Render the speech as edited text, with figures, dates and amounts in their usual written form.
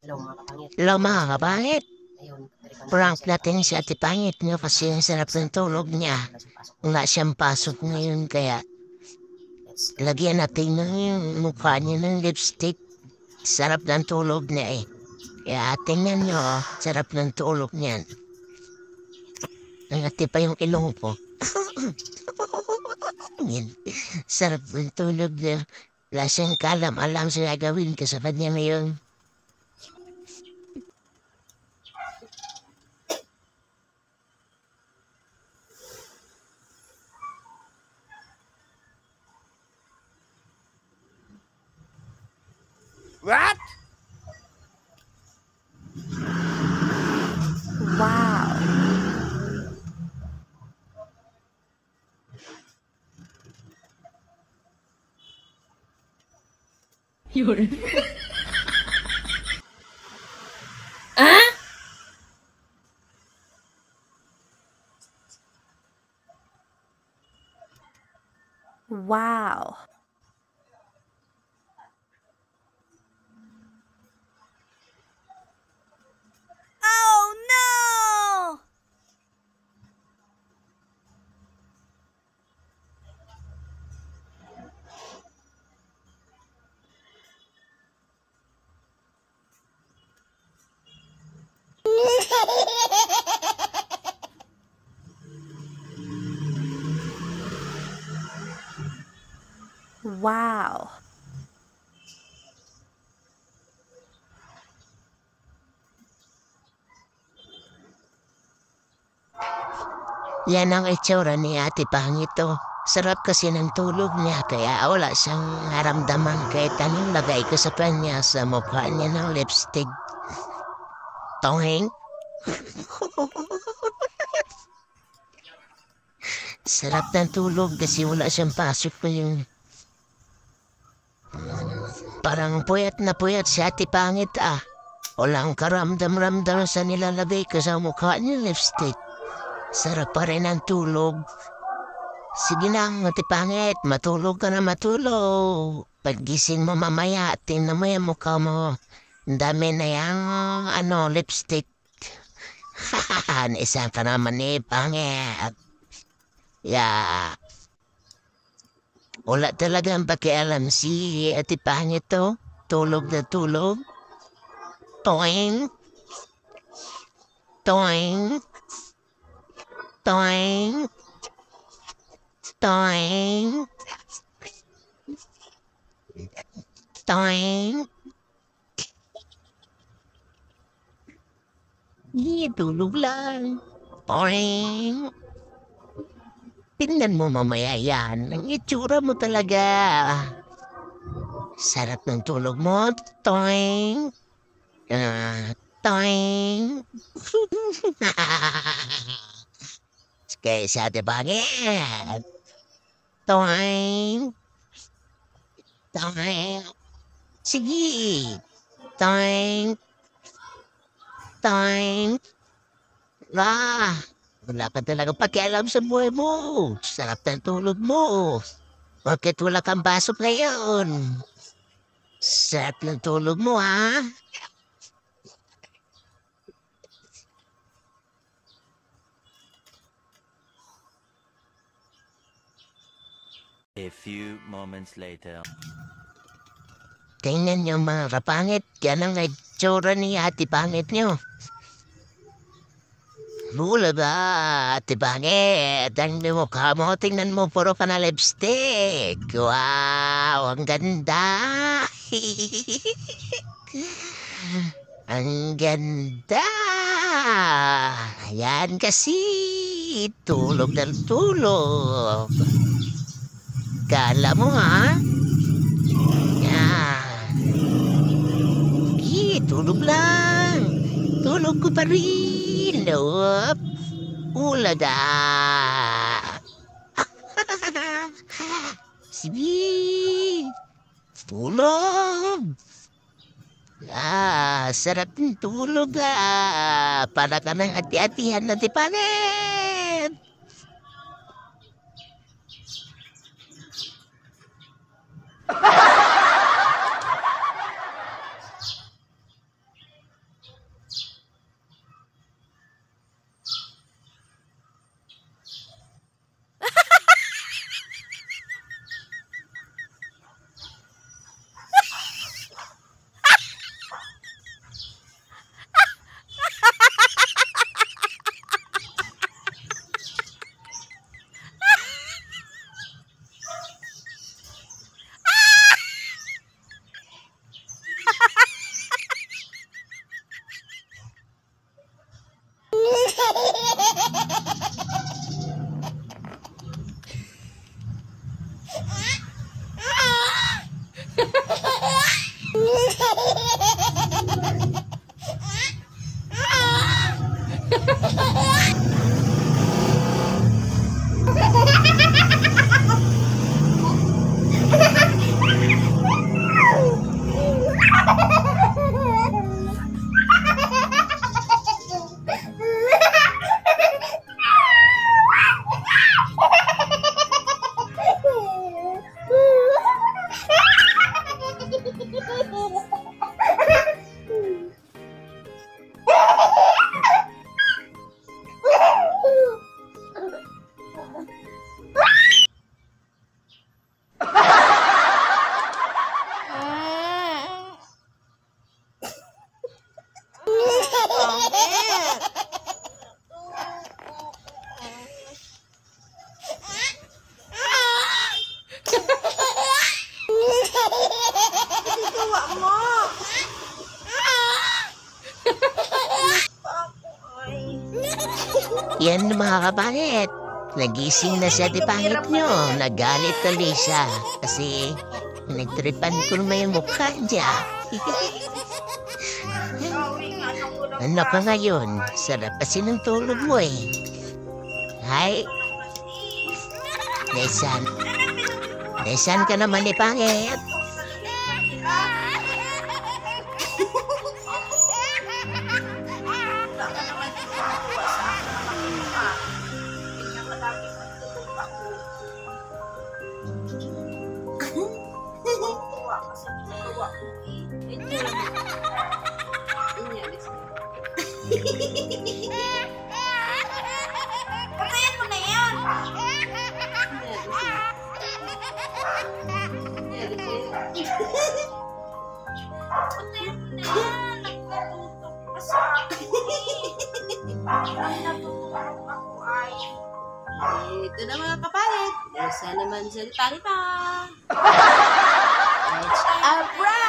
Hello mga kapangit. Prank natin si Ate Pangit niyo kasi ang sarap ng tulog niya. Wala siyang pasok ngayon kaya lagyan natin ng yung mukha niya ng lipstick. Sarap ng tulog niya eh. Kaya tingnan niyo, sarap ng tulog niyan. Nangati pa yung ilong ko. Yan. Sarap ng tulog niya. Wala siyang kalam-alam sa gagawin ko sa kanya ngayon. What? Wow. Yun. Wow. Oh no! Wow. Yan ang itsura ni Ate Pangit to. Sarap kasi ng tulog niya kaya wala siyang naramdaman kahit anong lagay ko sa kanya sa mukha niya ng lipstick. Toheng? Sarap ng tulog kasi wala siyang pasok ko yung... Parang puyat si Ate Pangit ah. Walang karamdam-ramdam sa nilalagay ko sa mukha niya lipstick. Sarap pa rin ang tulog. Sige na, Ate Pangit, matulog ka na matulog. Paggising mo mamaya, tingnan mo yung mukha mo. Ang dami na yung, lipstick. Hahaha, naisang ka naman eh, Pangit. Yeah. Wala talagang pakialam si Ate Pangit to. Tulog na tulog. Toing. Toing. Toing. Toing. Toing. Tulog lang. Toing. Tingnan mo mamaya yan. Ang itsura mo talaga. Sarap ng tulog mo. Toing. Toing. Kaya sa Ate Pangit. Toing. Toing. Sige. Toing. Toing. Wala ka talaga pakialam sa buhay mo. Sarap ng tulog mo. Bakit wala kang pasok ngayon? Sarap ng tulog mo, ha? A few moments later. Tingnan niyo mga kapangit. Yan ang itsura ni Ate Pangit niyo. Mula ba, Ate Pangit? Ang mukha mo, tingnan mo, puro ka na lipstick. Wow, ang ganda. Ang ganda. Yan kasi. Tulog ng tulog. Kala mo, ha? Yan. Tulog lang. Tulog ko pa rin. Lop. Ulada. Sige. Tulog. Sarap ng tulog para ka ng ati-atihan na tipanin. Pangit. Ginagawa mo. Yan mga kapangit. Nagising na siya di pangit nyo. Nagalit tuloy siya. Kasi nagtripan ko naman yung mukha niya. Ano ka ngayon? Sarap kasi ng tulog mo eh. Hay. Nesan ka naman ni pangit. Patayin mo na yan. Patayin mo na yan. Nagkatutok pa sa akin. Ang natutulog ako ay... Ito na mga kapalit. Desa naman salita ni pa. Abra!